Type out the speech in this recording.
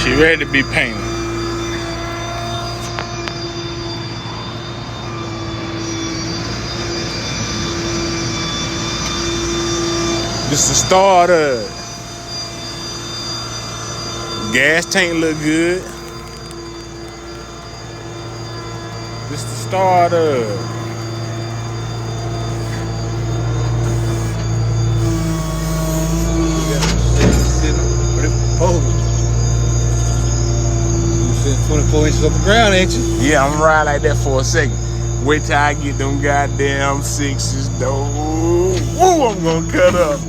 She ready to be painted. This the starter. Gas tank look good. This the starter. You sitting 24 inches off the ground, ain't you? Yeah, I'm riding like that for a second. Wait till I get them goddamn sixes though. Ooh, I'm gonna cut up.